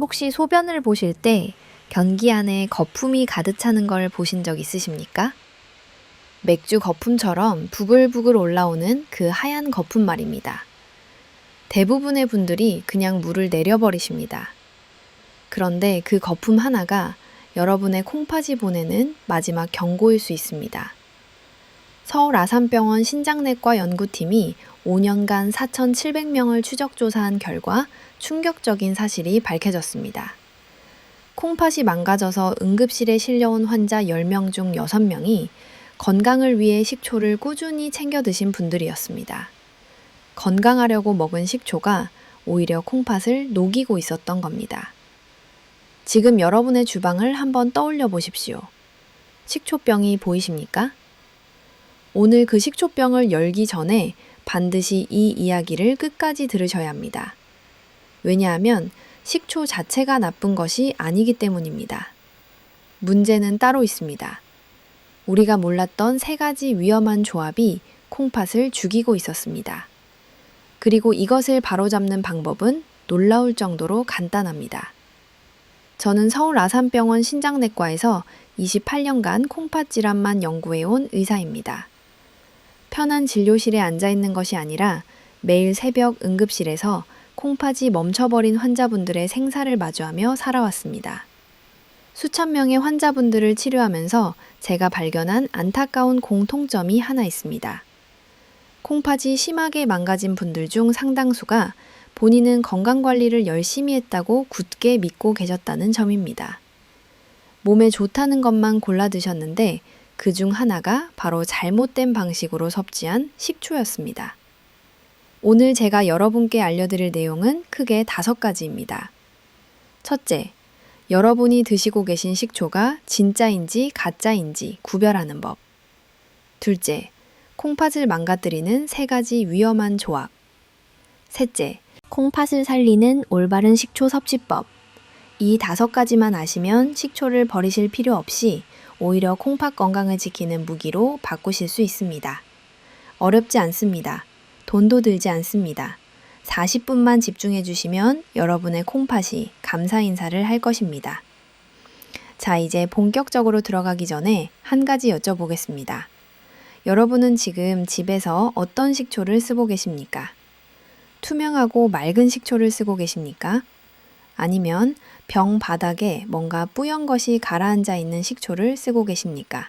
혹시 소변을 보실 때 변기 안에 거품이 가득 차는 걸 보신 적 있으십니까? 맥주 거품처럼 부글부글 올라오는 그 하얀 거품 말입니다. 대부분의 분들이 그냥 물을 내려버리십니다. 그런데 그 거품 하나가 여러분의 콩팥이 보내는 마지막 경고일 수 있습니다. 서울 아산병원 신장내과 연구팀이 5년간 4,700명을 추적 조사한 결과 충격적인 사실이 밝혀졌습니다. 콩팥이 망가져서 응급실에 실려온 환자 10명 중 6명이 건강을 위해 식초를 꾸준히 챙겨 드신 분들이었습니다. 건강하려고 먹은 식초가 오히려 콩팥을 녹이고 있었던 겁니다. 지금 여러분의 주방을 한번 떠올려 보십시오. 식초병이 보이십니까? 오늘 그 식초병을 열기 전에 반드시 이 이야기를 끝까지 들으셔야 합니다. 왜냐하면 식초 자체가 나쁜 것이 아니기 때문입니다. 문제는 따로 있습니다. 우리가 몰랐던 3가지 위험한 조합이 콩팥을 죽이고 있었습니다. 그리고 이것을 바로잡는 방법은 놀라울 정도로 간단합니다. 저는 서울 아산병원 신장내과에서 28년간 콩팥 질환만 연구해온 의사입니다. 편한 진료실에 앉아있는 것이 아니라 매일 새벽 응급실에서 콩팥이 멈춰버린 환자분들의 생사를 마주하며 살아왔습니다. 수천 명의 환자분들을 치료하면서 제가 발견한 안타까운 공통점이 하나 있습니다. 콩팥이 심하게 망가진 분들 중 상당수가 본인은 건강관리를 열심히 했다고 굳게 믿고 계셨다는 점입니다. 몸에 좋다는 것만 골라 드셨는데 그 중 하나가 바로 잘못된 방식으로 섭취한 식초였습니다. 오늘 제가 여러분께 알려드릴 내용은 크게 5가지입니다. 첫째, 여러분이 드시고 계신 식초가 진짜인지 가짜인지 구별하는 법. 둘째, 콩팥을 망가뜨리는 3가지 위험한 조합. 셋째, 콩팥을 살리는 올바른 식초 섭취법. 이 5가지만 아시면 식초를 버리실 필요 없이 오히려 콩팥 건강을 지키는 무기로 바꾸실 수 있습니다. 어렵지 않습니다. 돈도 들지 않습니다. 40분만 집중해 주시면 여러분의 콩팥이 감사 인사를 할 것입니다. 자, 이제 본격적으로 들어가기 전에 한 가지 여쭤보겠습니다. 여러분은 지금 집에서 어떤 식초를 쓰고 계십니까? 투명하고 맑은 식초를 쓰고 계십니까? 아니면 병 바닥에 뭔가 뿌연 것이 가라앉아 있는 식초를 쓰고 계십니까?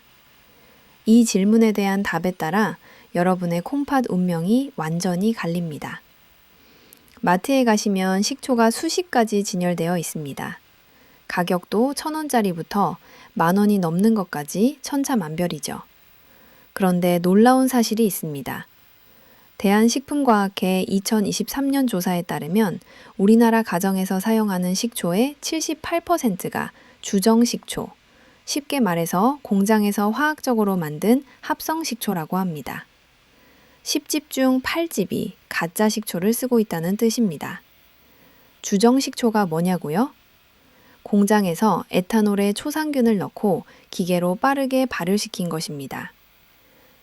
이 질문에 대한 답에 따라 여러분의 콩팥 운명이 완전히 갈립니다. 마트에 가시면 식초가 수십 가지 진열되어 있습니다. 가격도 1,000원짜리부터 10,000원이 넘는 것까지 천차만별이죠. 그런데 놀라운 사실이 있습니다. 대한식품과학회 2023년 조사에 따르면 우리나라 가정에서 사용하는 식초의 78%가 주정식초, 쉽게 말해서 공장에서 화학적으로 만든 합성식초라고 합니다. 10집 중 8집이 가짜 식초를 쓰고 있다는 뜻입니다. 주정식초가 뭐냐고요? 공장에서 에탄올에 초상균을 넣고 기계로 빠르게 발효시킨 것입니다.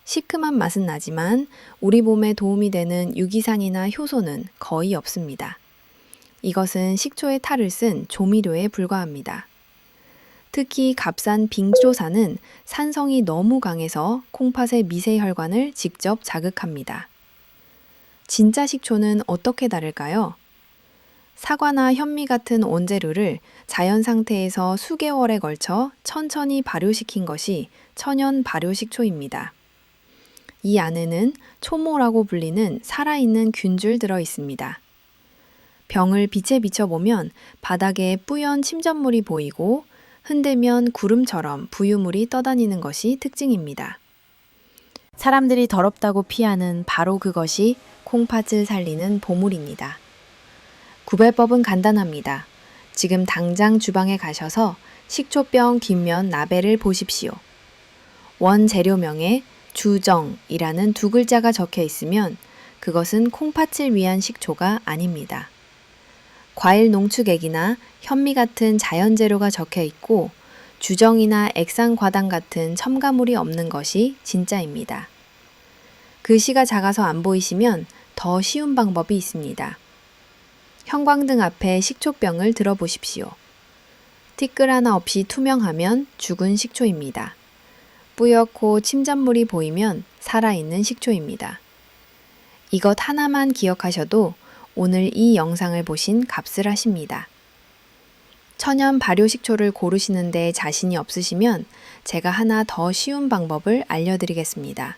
시큼한 맛은 나지만 우리 몸에 도움이 되는 유기산이나 효소는 거의 없습니다. 이것은 식초의 탈을 쓴 조미료에 불과합니다. 특히 값싼 빙조산은 산성이 너무 강해서 콩팥의 미세혈관을 직접 자극합니다. 진짜 식초는 어떻게 다를까요? 사과나 현미 같은 원재료를 자연 상태에서 수개월에 걸쳐 천천히 발효시킨 것이 천연 발효식초입니다. 이 안에는 초모라고 불리는 살아있는 균줄 들어 있습니다. 병을 빛에 비춰보면 바닥에 뿌연 침전물이 보이고 흔들면 구름처럼 부유물이 떠다니는 것이 특징입니다. 사람들이 더럽다고 피하는 바로 그것이 콩팥을 살리는 보물입니다. 구별법은 간단합니다. 지금 당장 주방에 가셔서 식초병 뒷면 나베를 보십시오. 원재료명에 주정이라는 2글자가 적혀 있으면 그것은 콩팥을 위한 식초가 아닙니다. 과일 농축액이나 현미 같은 자연재료가 적혀 있고 주정이나 액상과당 같은 첨가물이 없는 것이 진짜입니다. 글씨가 작아서 안 보이시면 더 쉬운 방법이 있습니다. 형광등 앞에 식초병을 들어보십시오. 티끌 하나 없이 투명하면 죽은 식초입니다. 뿌옇고 침전물이 보이면 살아있는 식초입니다. 이것 하나만 기억하셔도 오늘 이 영상을 보신 값을 하십니다. 천연 발효식초를 고르시는 데 자신이 없으시면 제가 하나 더 쉬운 방법을 알려드리겠습니다.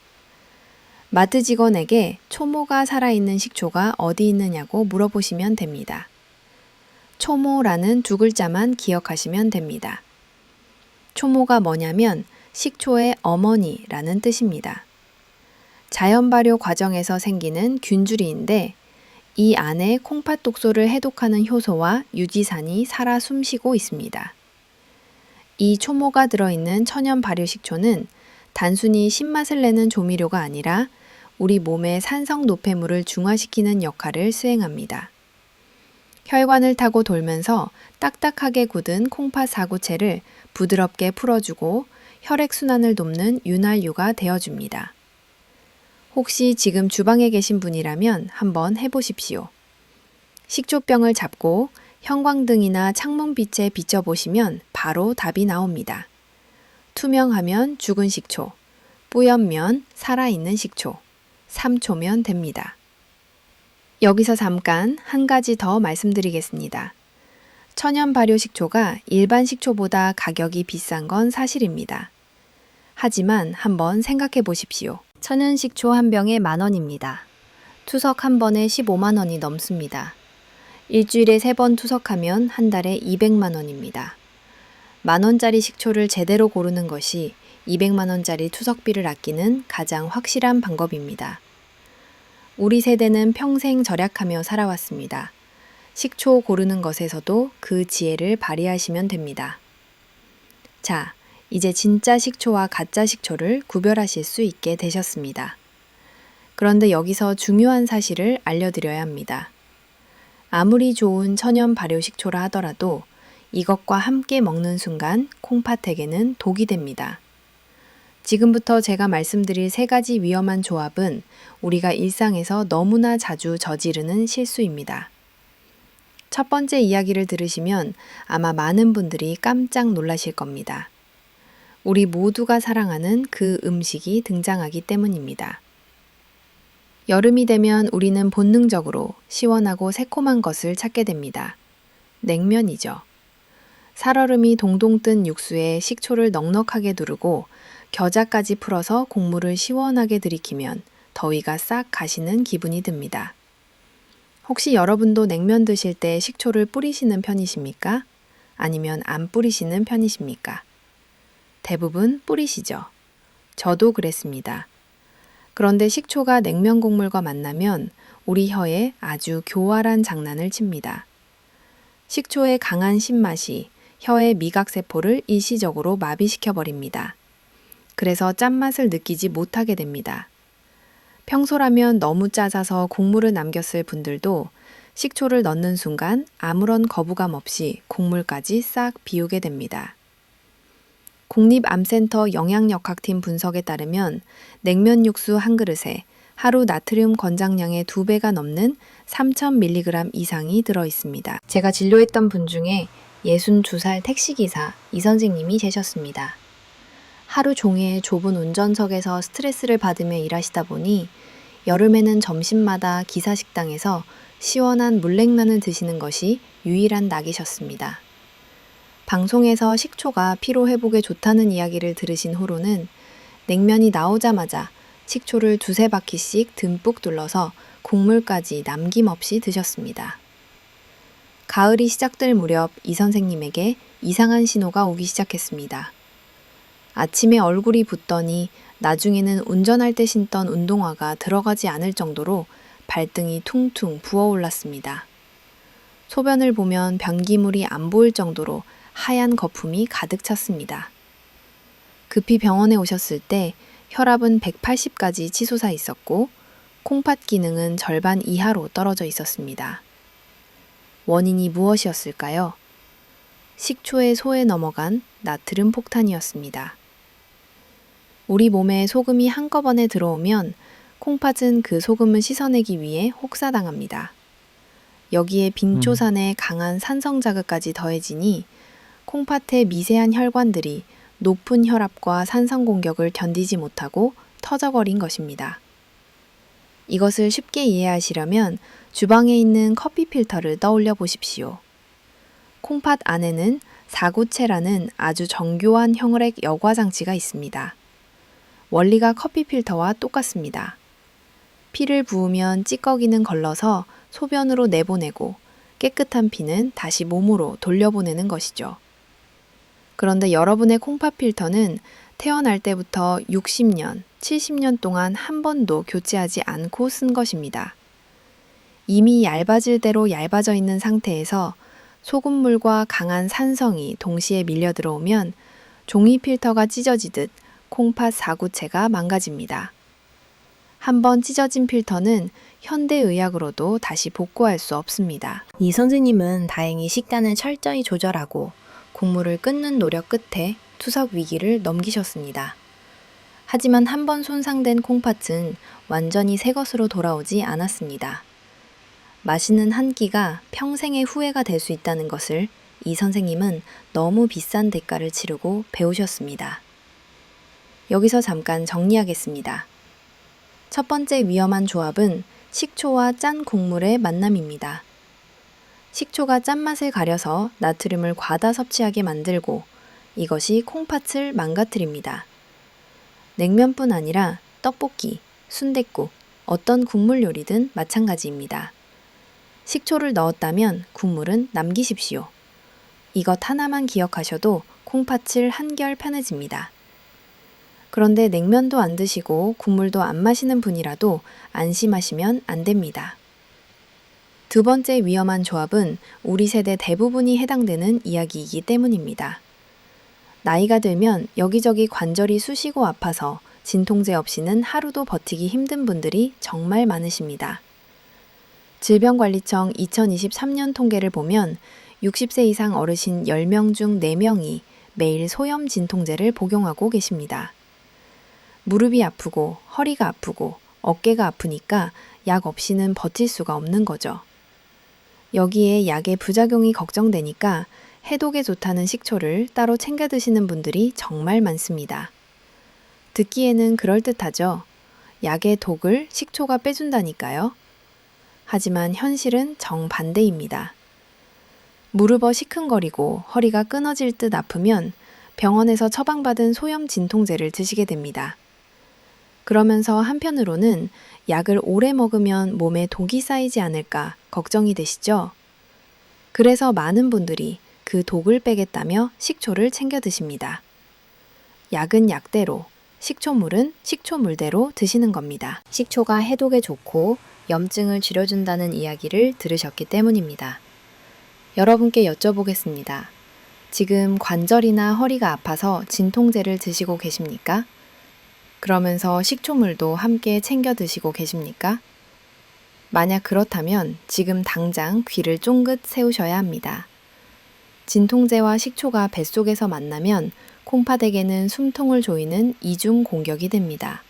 마트 직원에게 초모가 살아있는 식초가 어디 있느냐고 물어보시면 됩니다. 초모라는 두 글자만 기억하시면 됩니다. 초모가 뭐냐면 식초의 어머니라는 뜻입니다. 자연 발효 과정에서 생기는 균주리인데 이 안에 콩팥 독소를 해독하는 효소와 유지산이 살아 숨쉬고 있습니다. 이 초모가 들어있는 천연 발효식초는 단순히 신맛을 내는 조미료가 아니라 우리 몸의 산성 노폐물을 중화시키는 역할을 수행합니다. 혈관을 타고 돌면서 딱딱하게 굳은 콩팥 사구체를 부드럽게 풀어주고 혈액순환을 돕는 윤활유가 되어줍니다. 혹시 지금 주방에 계신 분이라면 한번 해보십시오. 식초병을 잡고 형광등이나 창문빛에 비춰보시면 바로 답이 나옵니다. 투명하면 죽은 식초, 뿌옇면 살아있는 식초, 3초면 됩니다. 여기서 잠깐 한 가지 더 말씀드리겠습니다. 천연 발효 식초가 일반 식초보다 가격이 비싼 건 사실입니다. 하지만 한번 생각해 보십시오. 천연 식초 한 병에 10,000원입니다. 투석 한 번에 15만 원이 넘습니다. 일주일에 3번 투석하면 한 달에 200만 원입니다. 10,000원짜리 식초를 제대로 고르는 것이 200만 원짜리 투석비를 아끼는 가장 확실한 방법입니다. 우리 세대는 평생 절약하며 살아왔습니다. 식초 고르는 것에서도 그 지혜를 발휘하시면 됩니다. 자, 이제 진짜 식초와 가짜 식초를 구별하실 수 있게 되셨습니다. 그런데 여기서 중요한 사실을 알려드려야 합니다. 아무리 좋은 천연 발효 식초라 하더라도 이것과 함께 먹는 순간 콩팥에게는 독이 됩니다. 지금부터 제가 말씀드릴 3가지 위험한 조합은 우리가 일상에서 너무나 자주 저지르는 실수입니다. 첫 번째 이야기를 들으시면 아마 많은 분들이 깜짝 놀라실 겁니다. 우리 모두가 사랑하는 그 음식이 등장하기 때문입니다. 여름이 되면 우리는 본능적으로 시원하고 새콤한 것을 찾게 됩니다. 냉면이죠. 살얼음이 동동 뜬 육수에 식초를 넉넉하게 두르고 겨자까지 풀어서 국물을 시원하게 들이키면 더위가 싹 가시는 기분이 듭니다. 혹시 여러분도 냉면 드실 때 식초를 뿌리시는 편이십니까? 아니면 안 뿌리시는 편이십니까? 대부분 뿌리시죠. 저도 그랬습니다. 그런데 식초가 냉면 국물과 만나면 우리 혀에 아주 교활한 장난을 칩니다. 식초의 강한 신맛이 혀의 미각세포를 일시적으로 마비시켜버립니다. 그래서 짠맛을 느끼지 못하게 됩니다. 평소라면 너무 짜져서 국물을 남겼을 분들도 식초를 넣는 순간 아무런 거부감 없이 국물까지 싹 비우게 됩니다. 국립암센터 영양역학팀 분석에 따르면 냉면 육수 한 그릇에 하루 나트륨 권장량의 2배가 넘는 3,000mg 이상이 들어있습니다. 제가 진료했던 분 중에 62살 택시기사 이 선생님이 계셨습니다. 하루 종일 좁은 운전석에서 스트레스를 받으며 일하시다 보니 여름에는 점심마다 기사 식당에서 시원한 물냉면을 드시는 것이 유일한 낙이셨습니다. 방송에서 식초가 피로 회복에 좋다는 이야기를 들으신 후로는 냉면이 나오자마자 식초를 2-3바퀴씩 듬뿍 둘러서 국물까지 남김없이 드셨습니다. 가을이 시작될 무렵 이 선생님에게 이상한 신호가 오기 시작했습니다. 아침에 얼굴이 붓더니 나중에는 운전할 때 신던 운동화가 들어가지 않을 정도로 발등이 퉁퉁 부어올랐습니다. 소변을 보면 변기물이 안 보일 정도로 하얀 거품이 가득 찼습니다. 급히 병원에 오셨을 때 혈압은 180까지 치솟아 있었고 콩팥 기능은 절반 이하로 떨어져 있었습니다. 원인이 무엇이었을까요? 식초의 소에 넘어간 나트륨 폭탄이었습니다. 우리 몸에 소금이 한꺼번에 들어오면 콩팥은 그 소금을 씻어내기 위해 혹사당합니다. 여기에 빙초산의 강한 산성 자극까지 더해지니 콩팥의 미세한 혈관들이 높은 혈압과 산성 공격을 견디지 못하고 터져버린 것입니다. 이것을 쉽게 이해하시려면 주방에 있는 커피 필터를 떠올려 보십시오. 콩팥 안에는 사구체라는 아주 정교한 혈액 여과 장치가 있습니다. 원리가 커피 필터와 똑같습니다. 피를 부으면 찌꺼기는 걸러서 소변으로 내보내고 깨끗한 피는 다시 몸으로 돌려보내는 것이죠. 그런데 여러분의 콩팥 필터는 태어날 때부터 60년, 70년 동안 한 번도 교체하지 않고 쓴 것입니다. 이미 얇아질 대로 얇아져 있는 상태에서 소금물과 강한 산성이 동시에 밀려 들어오면 종이 필터가 찢어지듯 콩팥 사구체가 망가집니다. 한번 찢어진 필터는 현대의학으로도 다시 복구할 수 없습니다. 이 선생님은 다행히 식단을 철저히 조절하고 국물을 끊는 노력 끝에 투석 위기를 넘기셨습니다. 하지만 한번 손상된 콩팥은 완전히 새 것으로 돌아오지 않았습니다. 마시는 한 끼가 평생의 후회가 될 수 있다는 것을 이 선생님은 너무 비싼 대가를 치르고 배우셨습니다. 여기서 잠깐 정리하겠습니다. 첫 번째 위험한 조합은 식초와 짠 국물의 만남입니다. 식초가 짠맛을 가려서 나트륨을 과다 섭취하게 만들고 이것이 콩팥을 망가뜨립니다. 냉면뿐 아니라 떡볶이, 순댓국, 어떤 국물 요리든 마찬가지입니다. 식초를 넣었다면 국물은 남기십시오. 이것 하나만 기억하셔도 콩팥을 한결 편해집니다. 그런데 냉면도 안 드시고 국물도 안 마시는 분이라도 안심하시면 안 됩니다. 두 번째 위험한 조합은 우리 세대 대부분이 해당되는 이야기이기 때문입니다. 나이가 들면 여기저기 관절이 쑤시고 아파서 진통제 없이는 하루도 버티기 힘든 분들이 정말 많으십니다. 질병관리청 2023년 통계를 보면 60세 이상 어르신 10명 중 4명이 매일 소염 진통제를 복용하고 계십니다. 무릎이 아프고 허리가 아프고 어깨가 아프니까 약 없이는 버틸 수가 없는 거죠. 여기에 약의 부작용이 걱정되니까 해독에 좋다는 식초를 따로 챙겨 드시는 분들이 정말 많습니다. 듣기에는 그럴듯하죠. 약의 독을 식초가 빼준다니까요. 하지만 현실은 정반대입니다. 무릎어 시큰거리고 허리가 끊어질 듯 아프면 병원에서 처방받은 소염 진통제를 드시게 됩니다. 그러면서 한편으로는 약을 오래 먹으면 몸에 독이 쌓이지 않을까 걱정이 되시죠? 그래서 많은 분들이 그 독을 빼겠다며 식초를 챙겨 드십니다. 약은 약대로, 식초물은 식초물대로 드시는 겁니다. 식초가 해독에 좋고 염증을 줄여준다는 이야기를 들으셨기 때문입니다. 여러분께 여쭤보겠습니다. 지금 관절이나 허리가 아파서 진통제를 드시고 계십니까? 그러면서 식초물도 함께 챙겨 드시고 계십니까? 만약 그렇다면 지금 당장 귀를 쫑긋 세우셔야 합니다. 진통제와 식초가 뱃속에서 만나면 콩팥에게는 숨통을 조이는 이중 공격이 됩니다.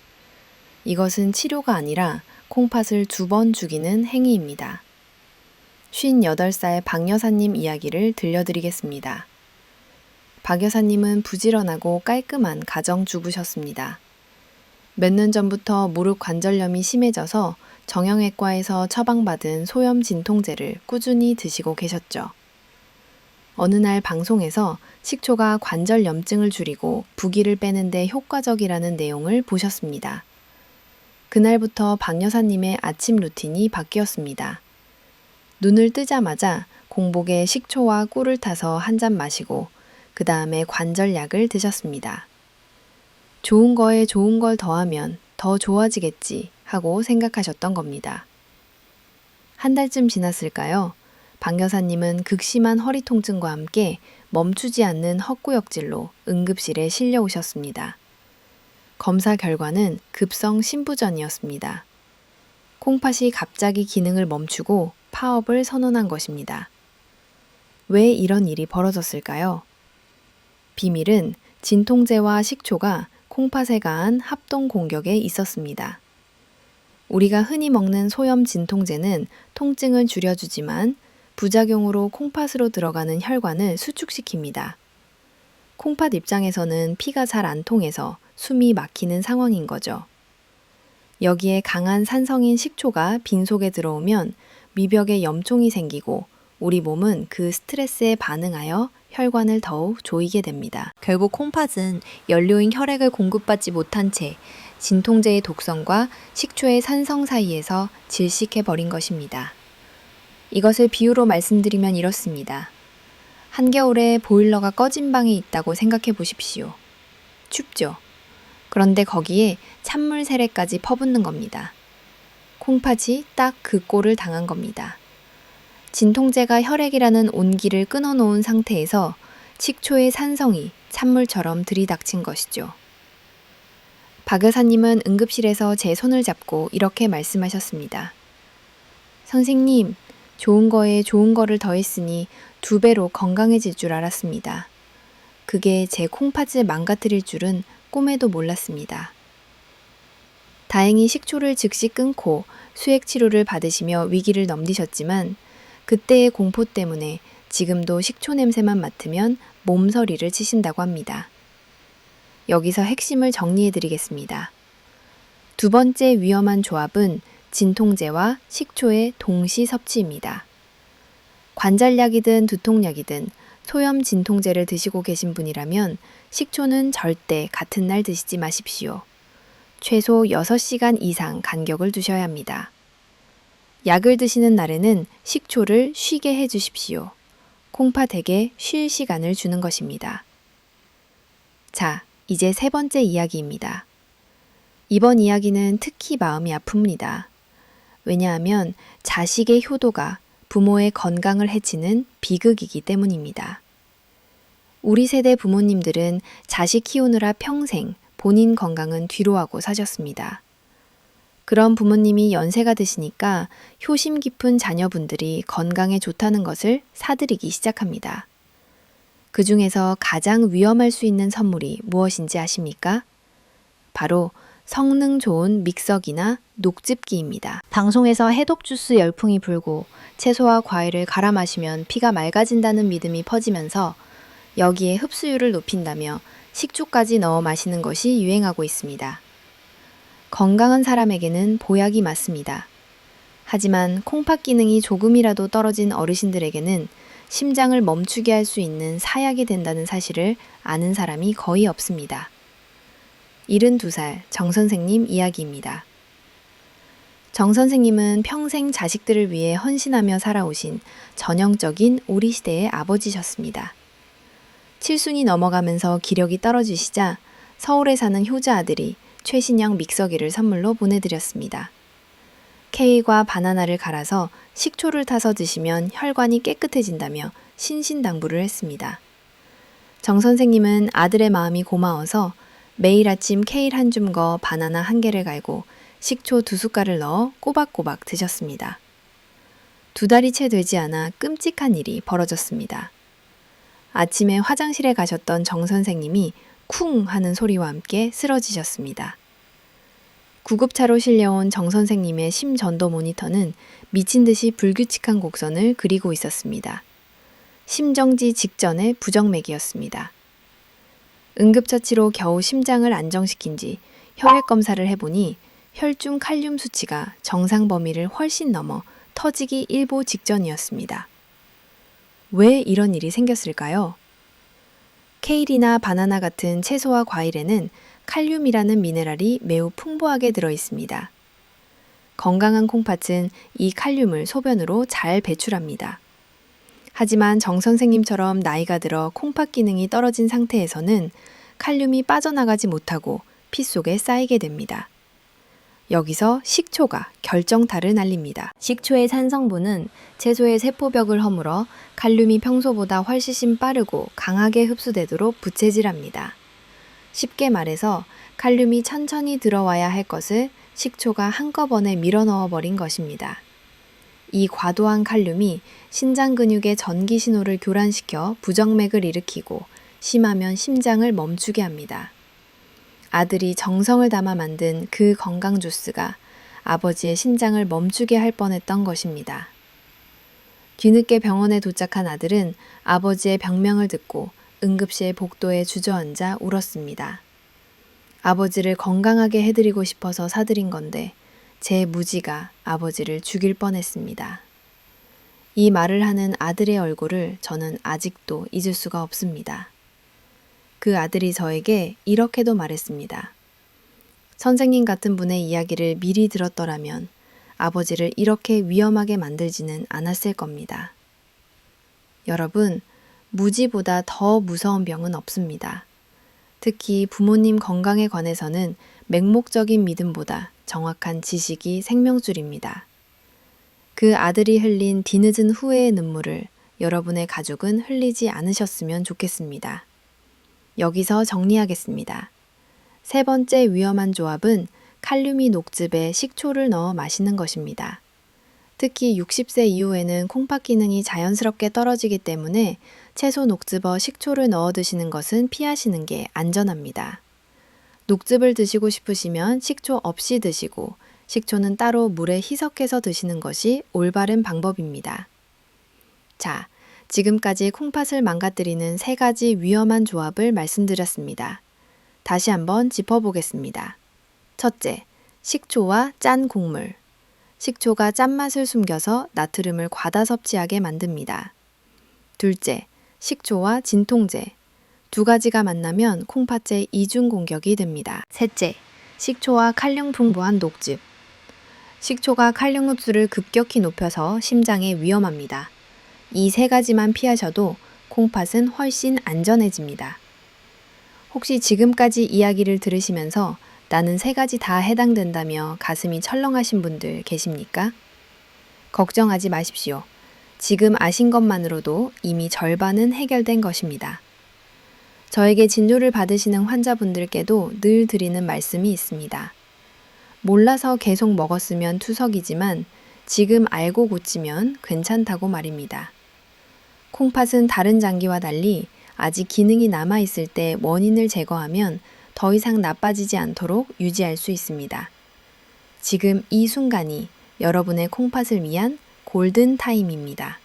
이것은 치료가 아니라 콩팥을 2번 죽이는 행위입니다. 58살 박 여사님 이야기를 들려드리겠습니다. 박 여사님은 부지런하고 깔끔한 가정주부셨습니다. 몇 년 전부터 무릎 관절염이 심해져서 정형외과에서 처방받은 소염 진통제를 꾸준히 드시고 계셨죠. 어느 날 방송에서 식초가 관절 염증을 줄이고 부기를 빼는 데 효과적이라는 내용을 보셨습니다. 그날부터 박 여사님의 아침 루틴이 바뀌었습니다. 눈을 뜨자마자 공복에 식초와 꿀을 타서 한 잔 마시고 그 다음에 관절약을 드셨습니다. 좋은 거에 좋은 걸 더하면 더 좋아지겠지 하고 생각하셨던 겁니다. 한 달쯤 지났을까요? 박 여사님은 극심한 허리 통증과 함께 멈추지 않는 헛구역질로 응급실에 실려오셨습니다. 검사 결과는 급성 심부전이었습니다. 콩팥이 갑자기 기능을 멈추고 파업을 선언한 것입니다. 왜 이런 일이 벌어졌을까요? 비밀은 진통제와 식초가 콩팥에 가한 합동 공격에 있었습니다. 우리가 흔히 먹는 소염 진통제는 통증을 줄여주지만 부작용으로 콩팥으로 들어가는 혈관을 수축시킵니다. 콩팥 입장에서는 피가 잘 안 통해서 숨이 막히는 상황인 거죠. 여기에 강한 산성인 식초가 빈속에 들어오면 미벽에 염통이 생기고 우리 몸은 그 스트레스에 반응하여 혈관을 더욱 조이게 됩니다. 결국 콩팥은 연료인 혈액을 공급받지 못한 채 진통제의 독성과 식초의 산성 사이에서 질식해 버린 것입니다. 이것을 비유로 말씀드리면 이렇습니다. 한겨울에 보일러가 꺼진 방에 있다고 생각해 보십시오. 춥죠? 그런데 거기에 찬물 세례까지 퍼붓는 겁니다. 콩팥이 딱 그 꼴을 당한 겁니다. 진통제가 혈액이라는 온기를 끊어놓은 상태에서 식초의 산성이 찬물처럼 들이닥친 것이죠. 박 여사님은 응급실에서 제 손을 잡고 이렇게 말씀하셨습니다. 선생님, 좋은 거에 좋은 거를 더했으니 2배로 건강해질 줄 알았습니다. 그게 제 콩팥을 망가뜨릴 줄은 꿈에도 몰랐습니다. 다행히 식초를 즉시 끊고 수액 치료를 받으시며 위기를 넘기셨지만 그때의 공포 때문에 지금도 식초 냄새만 맡으면 몸서리를 치신다고 합니다. 여기서 핵심을 정리해드리겠습니다. 2번째 위험한 조합은 진통제와 식초의 동시 섭취입니다. 관절약이든 두통약이든 소염 진통제를 드시고 계신 분이라면 식초는 절대 같은 날 드시지 마십시오. 최소 6시간 이상 간격을 두셔야 합니다. 약을 드시는 날에는 식초를 쉬게 해주십시오. 콩팥에게 쉴 시간을 주는 것입니다. 자, 이제 3번째 이야기입니다. 이번 이야기는 특히 마음이 아픕니다. 왜냐하면 자식의 효도가 부모의 건강을 해치는 비극이기 때문입니다. 우리 세대 부모님들은 자식 키우느라 평생 본인 건강은 뒤로하고 사셨습니다. 그런 부모님이 연세가 드시니까 효심 깊은 자녀분들이 건강에 좋다는 것을 사들이기 시작합니다. 그 중에서 가장 위험할 수 있는 선물이 무엇인지 아십니까? 바로 성능 좋은 믹서기나 녹즙기입니다. 방송에서 해독 주스 열풍이 불고 채소와 과일을 갈아 마시면 피가 맑아진다는 믿음이 퍼지면서 여기에 흡수율을 높인다며 식초까지 넣어 마시는 것이 유행하고 있습니다. 건강한 사람에게는 보약이 맞습니다. 하지만 콩팥 기능이 조금이라도 떨어진 어르신들에게는 심장을 멈추게 할 수 있는 사약이 된다는 사실을 아는 사람이 거의 없습니다. 72살 정 선생님 이야기입니다. 정 선생님은 평생 자식들을 위해 헌신하며 살아오신 전형적인 우리 시대의 아버지셨습니다. 7순이 넘어가면서 기력이 떨어지시자 서울에 사는 효자 아들이 최신형 믹서기를 선물로 보내드렸습니다. 케이크와 바나나를 갈아서 식초를 타서 드시면 혈관이 깨끗해진다며 신신당부를 했습니다. 정 선생님은 아들의 마음이 고마워서 매일 아침 케일 한 줌과 바나나 1개를 갈고 식초 2숟갈을 넣어 꼬박꼬박 드셨습니다. 2달이 채 되지 않아 끔찍한 일이 벌어졌습니다. 아침에 화장실에 가셨던 정 선생님이 쿵 하는 소리와 함께 쓰러지셨습니다. 구급차로 실려온 정 선생님의 심전도 모니터는 미친 듯이 불규칙한 곡선을 그리고 있었습니다. 심정지 직전의 부정맥이었습니다. 응급처치로 겨우 심장을 안정시킨 지 혈액 검사를 해보니 혈중 칼륨 수치가 정상 범위를 훨씬 넘어 터지기 일보 직전이었습니다. 왜 이런 일이 생겼을까요? 케일이나 바나나 같은 채소와 과일에는 칼륨이라는 미네랄이 매우 풍부하게 들어 있습니다. 건강한 콩팥은 이 칼륨을 소변으로 잘 배출합니다. 하지만 정 선생님처럼 나이가 들어 콩팥 기능이 떨어진 상태에서는 칼륨이 빠져나가지 못하고 피 속에 쌓이게 됩니다. 여기서 식초가 결정타를 날립니다. 식초의 산성분은 채소의 세포벽을 허물어 칼륨이 평소보다 훨씬 빠르고 강하게 흡수되도록 부채질합니다. 쉽게 말해서 칼륨이 천천히 들어와야 할 것을 식초가 한꺼번에 밀어넣어 버린 것입니다. 이 과도한 칼륨이 신장 근육의 전기 신호를 교란시켜 부정맥을 일으키고 심하면 심장을 멈추게 합니다. 아들이 정성을 담아 만든 그 건강 주스가 아버지의 심장을 멈추게 할 뻔했던 것입니다. 뒤늦게 병원에 도착한 아들은 아버지의 병명을 듣고 응급실 복도에 주저앉아 울었습니다. 아버지를 건강하게 해드리고 싶어서 사드린 건데 제 무지가 아버지를 죽일 뻔했습니다. 이 말을 하는 아들의 얼굴을 저는 아직도 잊을 수가 없습니다. 그 아들이 저에게 이렇게도 말했습니다. 선생님 같은 분의 이야기를 미리 들었더라면 아버지를 이렇게 위험하게 만들지는 않았을 겁니다. 여러분, 무지보다 더 무서운 병은 없습니다. 특히 부모님 건강에 관해서는 맹목적인 믿음보다 정확한 지식이 생명줄입니다. 그 아들이 흘린 뒤늦은 후회의 눈물을 여러분의 가족은 흘리지 않으셨으면 좋겠습니다. 여기서 정리하겠습니다. 세 번째 위험한 조합은 칼륨이 녹즙에 식초를 넣어 마시는 것입니다. 특히 60세 이후에는 콩팥 기능이 자연스럽게 떨어지기 때문에 채소 녹즙어 식초를 넣어 드시는 것은 피하시는 게 안전합니다. 녹즙을 드시고 싶으시면 식초 없이 드시고 식초는 따로 물에 희석해서 드시는 것이 올바른 방법입니다. 자, 지금까지 콩팥을 망가뜨리는 3가지 위험한 조합을 말씀드렸습니다. 다시 한번 짚어보겠습니다. 첫째, 식초와 짠 곡물. 식초가 짠맛을 숨겨서 나트륨을 과다 섭취하게 만듭니다. 둘째, 식초와 진통제. 2가지가 만나면 콩팥에 이중 공격이 됩니다. 셋째, 식초와 칼륨 풍부한 녹즙. 식초가 칼륨 흡수를 급격히 높여서 심장에 위험합니다. 이 3가지만 피하셔도 콩팥은 훨씬 안전해집니다. 혹시 지금까지 이야기를 들으시면서 나는 3가지 다 해당된다며 가슴이 철렁하신 분들 계십니까? 걱정하지 마십시오. 지금 아신 것만으로도 이미 절반은 해결된 것입니다. 저에게 진료를 받으시는 환자분들께도 늘 드리는 말씀이 있습니다. 몰라서 계속 먹었으면 투석이지만 지금 알고 고치면 괜찮다고 말입니다. 콩팥은 다른 장기와 달리 아직 기능이 남아있을 때 원인을 제거하면 더 이상 나빠지지 않도록 유지할 수 있습니다. 지금 이 순간이 여러분의 콩팥을 위한 골든 타임입니다.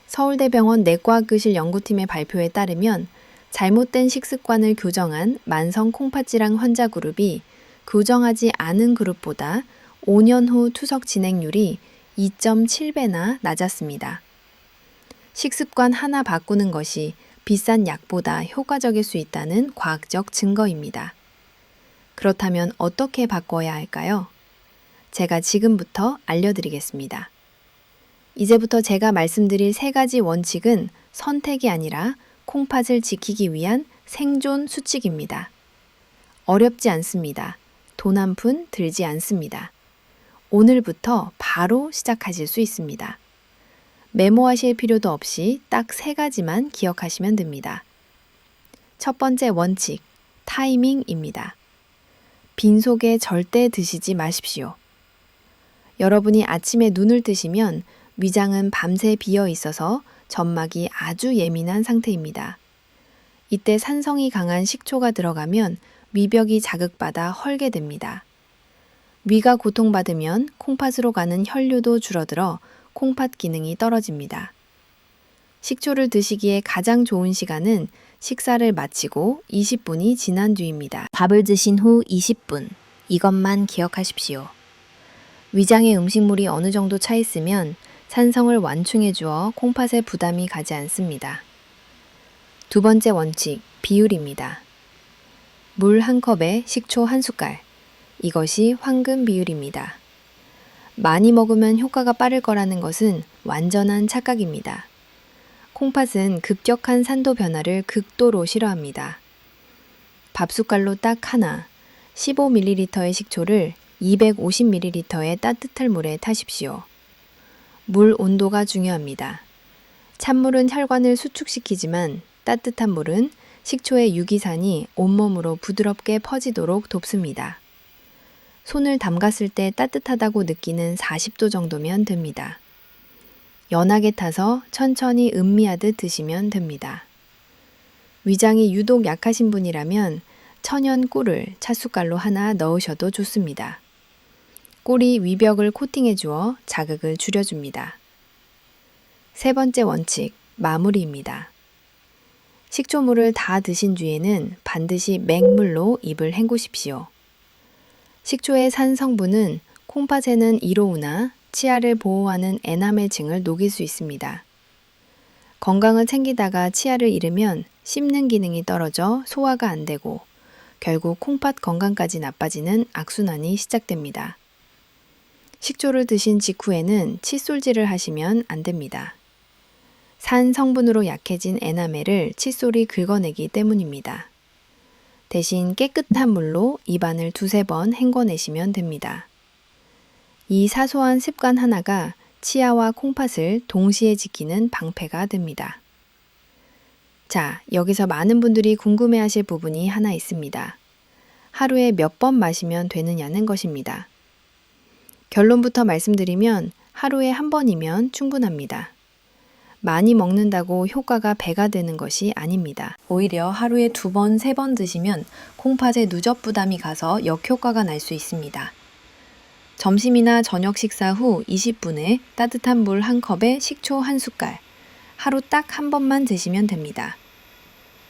서울대병원 내과학교실 연구팀의 발표에 따르면 잘못된 식습관을 교정한 만성 콩팥질환 환자 그룹이 교정하지 않은 그룹보다 5년 후 투석 진행률이 2.7배나 낮았습니다. 식습관 하나 바꾸는 것이 비싼 약보다 효과적일 수 있다는 과학적 증거입니다. 그렇다면 어떻게 바꿔야 할까요? 제가 지금부터 알려드리겠습니다. 이제부터 제가 말씀드릴 3가지 원칙은 선택이 아니라 콩팥을 지키기 위한 생존 수칙입니다. 어렵지 않습니다. 돈 한 푼 들지 않습니다. 오늘부터 바로 시작하실 수 있습니다. 메모하실 필요도 없이 딱 3가지만 기억하시면 됩니다. 첫 번째 원칙, 타이밍입니다. 빈속에 절대 드시지 마십시오. 여러분이 아침에 눈을 뜨시면 위장은 밤새 비어 있어서 점막이 아주 예민한 상태입니다. 이때 산성이 강한 식초가 들어가면 위벽이 자극받아 헐게 됩니다. 위가 고통받으면 콩팥으로 가는 혈류도 줄어들어 콩팥 기능이 떨어집니다. 식초를 드시기에 가장 좋은 시간은 식사를 마치고 20분이 지난 뒤입니다. 밥을 드신 후 20분. 이것만 기억하십시오. 위장에 음식물이 어느 정도 차 있으면 산성을 완충해 주어 콩팥에 부담이 가지 않습니다. 두 번째 원칙, 비율입니다. 물 1컵에 식초 1숟갈. 이것이 황금 비율입니다. 많이 먹으면 효과가 빠를 거라는 것은 완전한 착각입니다. 콩팥은 급격한 산도 변화를 극도로 싫어합니다. 밥숟갈로 딱 하나, 15ml의 식초를 250ml의 따뜻한 물에 타십시오. 물 온도가 중요합니다. 찬물은 혈관을 수축시키지만 따뜻한 물은 식초의 유기산이 온몸으로 부드럽게 퍼지도록 돕습니다. 손을 담갔을 때 따뜻하다고 느끼는 40도 정도면 됩니다. 연하게 타서 천천히 음미하듯 드시면 됩니다. 위장이 유독 약하신 분이라면 천연 꿀을 찻숟갈로 하나 넣으셔도 좋습니다. 꼬리 위벽을 코팅해 주어 자극을 줄여줍니다. 세 번째 원칙, 마무리입니다. 식초물을 다 드신 뒤에는 반드시 맹물로 입을 헹구십시오. 식초의 산 성분은 콩팥에는 이로우나 치아를 보호하는 에나멜층을 녹일 수 있습니다. 건강을 챙기다가 치아를 잃으면 씹는 기능이 떨어져 소화가 안 되고 결국 콩팥 건강까지 나빠지는 악순환이 시작됩니다. 식초를 드신 직후에는 칫솔질을 하시면 안 됩니다. 산 성분으로 약해진 에나멜을 칫솔이 긁어내기 때문입니다. 대신 깨끗한 물로 입안을 두세 번 헹궈내시면 됩니다. 이 사소한 습관 하나가 치아와 콩팥을 동시에 지키는 방패가 됩니다. 자, 여기서 많은 분들이 궁금해하실 부분이 하나 있습니다. 하루에 몇 번 마시면 되느냐는 것입니다. 결론부터 말씀드리면 하루에 한 번이면 충분합니다. 많이 먹는다고 효과가 배가 되는 것이 아닙니다. 오히려 하루에 2번, 3번 드시면 콩팥에 누적 부담이 가서 역효과가 날 수 있습니다. 점심이나 저녁 식사 후 20분에 따뜻한 물 1컵에 식초 1숟갈, 하루 딱 한 번만 드시면 됩니다.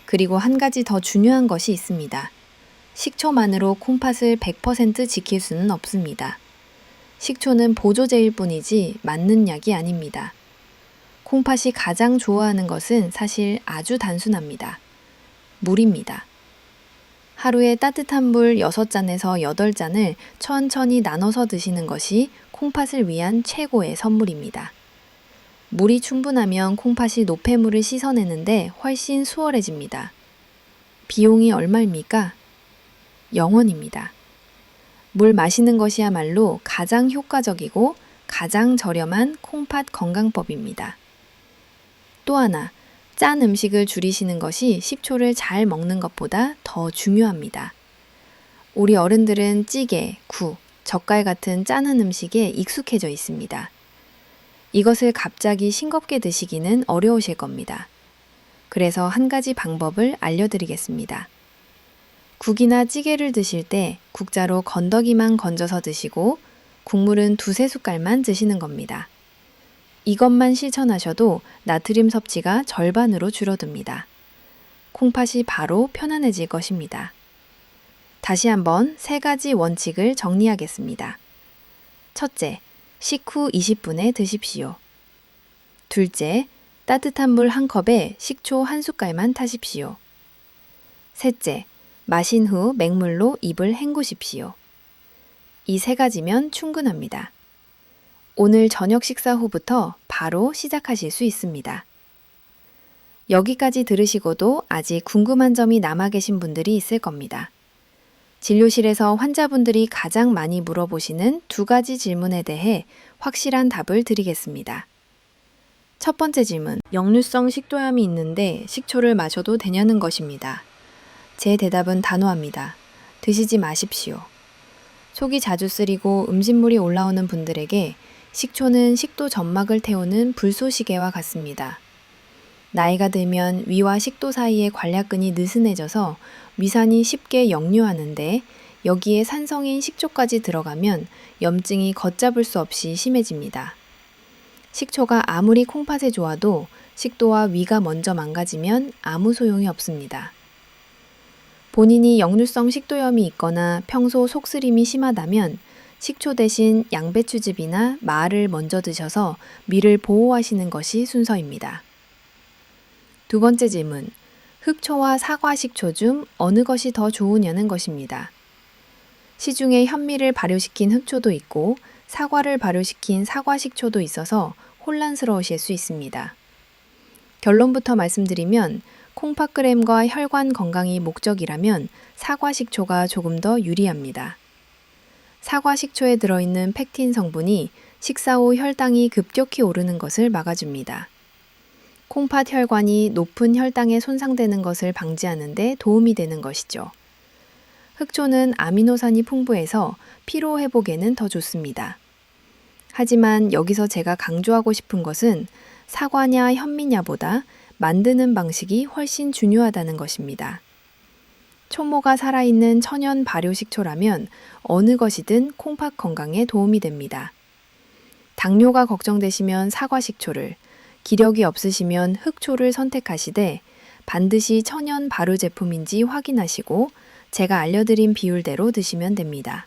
그리고 한 가지 더 중요한 것이 있습니다. 식초만으로 콩팥을 100% 지킬 수는 없습니다. 식초는 보조제일 뿐이지 맞는 약이 아닙니다. 콩팥이 가장 좋아하는 것은 사실 아주 단순합니다. 물입니다. 하루에 따뜻한 물 6잔에서 8잔을 천천히 나눠서 드시는 것이 콩팥을 위한 최고의 선물입니다. 물이 충분하면 콩팥이 노폐물을 씻어내는데 훨씬 수월해집니다. 비용이 얼마입니까? 0원입니다. 물 마시는 것이야말로 가장 효과적이고 가장 저렴한 콩팥 건강법입니다. 또 하나, 짠 음식을 줄이시는 것이 식초를 잘 먹는 것보다 더 중요합니다. 우리 어른들은 찌개, 국, 젓갈 같은 짜는 음식에 익숙해져 있습니다. 이것을 갑자기 싱겁게 드시기는 어려우실 겁니다. 그래서 한 가지 방법을 알려드리겠습니다. 국이나 찌개를 드실 때 국자로 건더기만 건져서 드시고 국물은 2-3숟갈만 드시는 겁니다. 이것만 실천하셔도 나트륨 섭취가 절반으로 줄어듭니다. 콩팥이 바로 편안해질 것입니다. 다시 한번 3가지 원칙을 정리하겠습니다. 첫째, 식후 20분에 드십시오. 둘째, 따뜻한 물 1컵에 식초 1숟갈만 타십시오. 셋째, 마신 후 맹물로 입을 헹구십시오. 이 3가지면 충분합니다. 오늘 저녁 식사 후부터 바로 시작하실 수 있습니다. 여기까지 들으시고도 아직 궁금한 점이 남아 계신 분들이 있을 겁니다. 진료실에서 환자분들이 가장 많이 물어보시는 2가지 질문에 대해 확실한 답을 드리겠습니다. 첫 번째 질문, 역류성 식도염이 있는데 식초를 마셔도 되냐는 것입니다. 제 대답은 단호합니다. 드시지 마십시오. 속이 자주 쓰리고 음식물이 올라오는 분들에게 식초는 식도 점막을 태우는 불쏘시개와 같습니다. 나이가 들면 위와 식도 사이의 관략근이 느슨해져서 위산이 쉽게 역류하는데 여기에 산성인 식초까지 들어가면 염증이 걷잡을 수 없이 심해집니다. 식초가 아무리 콩팥에 좋아도 식도와 위가 먼저 망가지면 아무 소용이 없습니다. 본인이 역류성 식도염이 있거나 평소 속쓰림이 심하다면 식초 대신 양배추즙이나 마를 먼저 드셔서 위를 보호하시는 것이 순서입니다. 두 번째 질문, 흑초와 사과식초 중 어느 것이 더 좋으냐는 것입니다. 시중에 현미를 발효시킨 흑초도 있고 사과를 발효시킨 사과식초도 있어서 혼란스러우실 수 있습니다. 결론부터 말씀드리면 콩팥그램과 혈관 건강이 목적이라면 사과식초가 조금 더 유리합니다. 사과식초에 들어있는 팩틴 성분이 식사 후 혈당이 급격히 오르는 것을 막아줍니다. 콩팥 혈관이 높은 혈당에 손상되는 것을 방지하는 데 도움이 되는 것이죠. 흑초는 아미노산이 풍부해서 피로 회복에는 더 좋습니다. 하지만 여기서 제가 강조하고 싶은 것은 사과냐 현미냐보다 만드는 방식이 훨씬 중요하다는 것입니다. 초모가 살아있는 천연 발효식초라면 어느 것이든 콩팥 건강에 도움이 됩니다. 당뇨가 걱정되시면 사과식초를, 기력이 없으시면 흑초를 선택하시되 반드시 천연 발효 제품인지 확인하시고 제가 알려드린 비율대로 드시면 됩니다.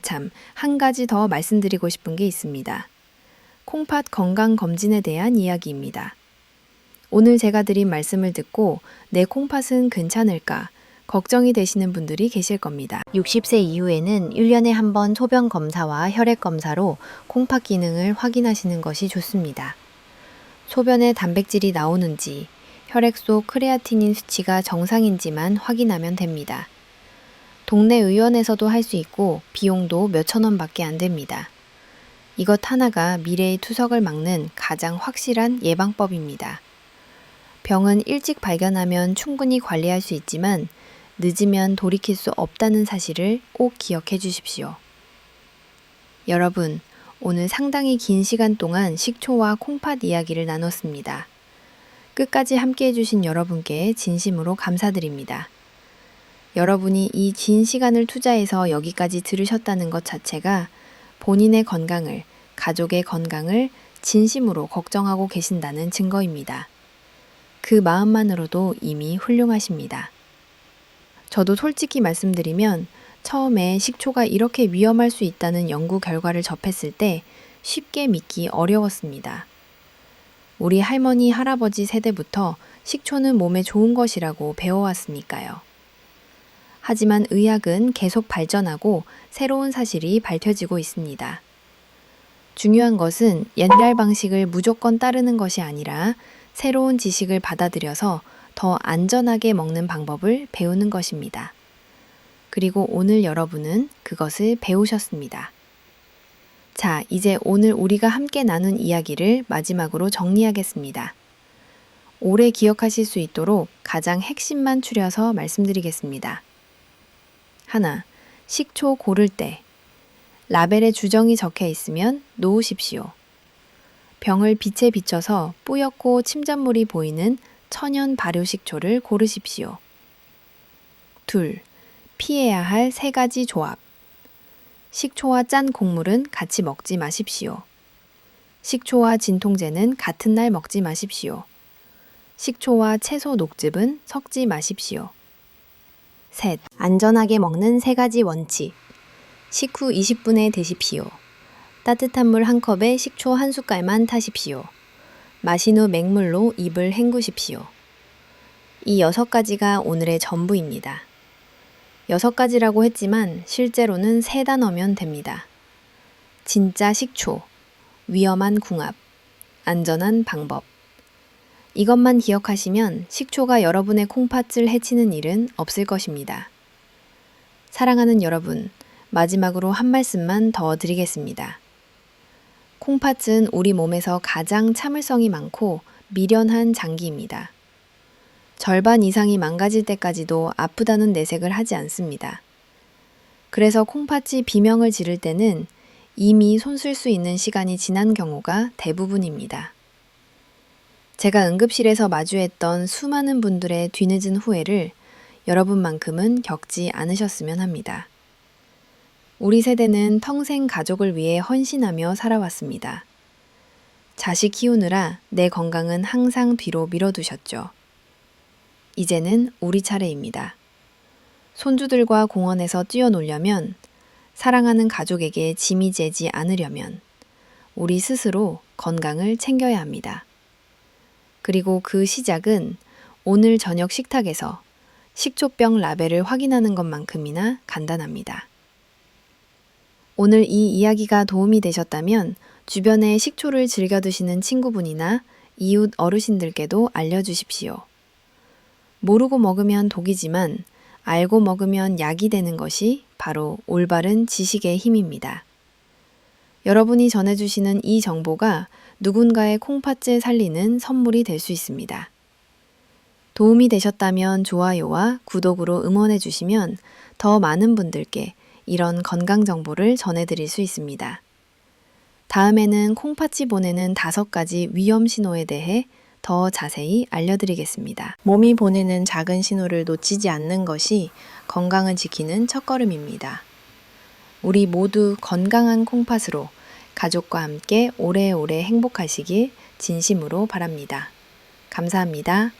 참, 한 가지 더 말씀드리고 싶은 게 있습니다. 콩팥 건강검진에 대한 이야기입니다. 오늘 제가 드린 말씀을 듣고 내 콩팥은 괜찮을까 걱정이 되시는 분들이 계실 겁니다. 60세 이후에는 1년에 한 번 소변 검사와 혈액 검사로 콩팥 기능을 확인하시는 것이 좋습니다. 소변에 단백질이 나오는지, 혈액 속 크레아티닌 수치가 정상인지만 확인하면 됩니다. 동네 의원에서도 할 수 있고 비용도 몇천 원밖에 안 됩니다. 이것 하나가 미래의 투석을 막는 가장 확실한 예방법입니다. 병은 일찍 발견하면 충분히 관리할 수 있지만 늦으면 돌이킬 수 없다는 사실을 꼭 기억해 주십시오. 여러분, 오늘 상당히 긴 시간 동안 식초와 콩팥 이야기를 나눴습니다. 끝까지 함께 해주신 여러분께 진심으로 감사드립니다. 여러분이 이 긴 시간을 투자해서 여기까지 들으셨다는 것 자체가 본인의 건강을, 가족의 건강을 진심으로 걱정하고 계신다는 증거입니다. 그 마음만으로도 이미 훌륭하십니다. 저도 솔직히 말씀드리면 처음에 식초가 이렇게 위험할 수 있다는 연구 결과를 접했을 때 쉽게 믿기 어려웠습니다. 우리 할머니, 할아버지 세대부터 식초는 몸에 좋은 것이라고 배워왔으니까요. 하지만 의학은 계속 발전하고 새로운 사실이 밝혀지고 있습니다. 중요한 것은 옛날 방식을 무조건 따르는 것이 아니라 새로운 지식을 받아들여서 더 안전하게 먹는 방법을 배우는 것입니다. 그리고 오늘 여러분은 그것을 배우셨습니다. 자, 이제 오늘 우리가 함께 나눈 이야기를 마지막으로 정리하겠습니다. 오래 기억하실 수 있도록 가장 핵심만 추려서 말씀드리겠습니다. 하나, 식초 고를 때 라벨에 주정이 적혀 있으면 놓으십시오. 병을 빛에 비춰서 뿌옇고 침전물이 보이는 천연 발효식초를 고르십시오. 둘, 피해야 할 3가지 조합. 식초와 짠 곡물은 같이 먹지 마십시오. 식초와 진통제는 같은 날 먹지 마십시오. 식초와 채소 녹즙은 섞지 마십시오. 셋, 안전하게 먹는 3가지 원칙. 식후 20분에 드십시오. 따뜻한 물 1컵에 식초 1숟갈만 타십시오. 마신 후 맹물로 입을 헹구십시오. 이 6가지가 오늘의 전부입니다. 6가지라고 했지만 실제로는 3단어면 됩니다. 진짜 식초, 위험한 궁합, 안전한 방법. 이것만 기억하시면 식초가 여러분의 콩팥을 해치는 일은 없을 것입니다. 사랑하는 여러분, 마지막으로 한 말씀만 더 드리겠습니다. 콩팥은 우리 몸에서 가장 참을성이 많고 미련한 장기입니다. 절반 이상이 망가질 때까지도 아프다는 내색을 하지 않습니다. 그래서 콩팥이 비명을 지를 때는 이미 손 쓸 수 있는 시간이 지난 경우가 대부분입니다. 제가 응급실에서 마주했던 수많은 분들의 뒤늦은 후회를 여러분만큼은 겪지 않으셨으면 합니다. 우리 세대는 평생 가족을 위해 헌신하며 살아왔습니다. 자식 키우느라 내 건강은 항상 뒤로 밀어두셨죠. 이제는 우리 차례입니다. 손주들과 공원에서 뛰어놀려면, 사랑하는 가족에게 짐이 되지 않으려면 우리 스스로 건강을 챙겨야 합니다. 그리고 그 시작은 오늘 저녁 식탁에서 식초병 라벨을 확인하는 것만큼이나 간단합니다. 오늘 이 이야기가 도움이 되셨다면 주변에 식초를 즐겨 드시는 친구분이나 이웃 어르신들께도 알려주십시오. 모르고 먹으면 독이지만 알고 먹으면 약이 되는 것이 바로 올바른 지식의 힘입니다. 여러분이 전해주시는 이 정보가 누군가의 콩팥을 살리는 선물이 될 수 있습니다. 도움이 되셨다면 좋아요와 구독으로 응원해 주시면 더 많은 분들께 이런 건강 정보를 전해드릴 수 있습니다. 다음에는 콩팥이 보내는 5가지 위험 신호에 대해 더 자세히 알려드리겠습니다. 몸이 보내는 작은 신호를 놓치지 않는 것이 건강을 지키는 첫걸음입니다. 우리 모두 건강한 콩팥으로 가족과 함께 오래오래 행복하시길 진심으로 바랍니다. 감사합니다.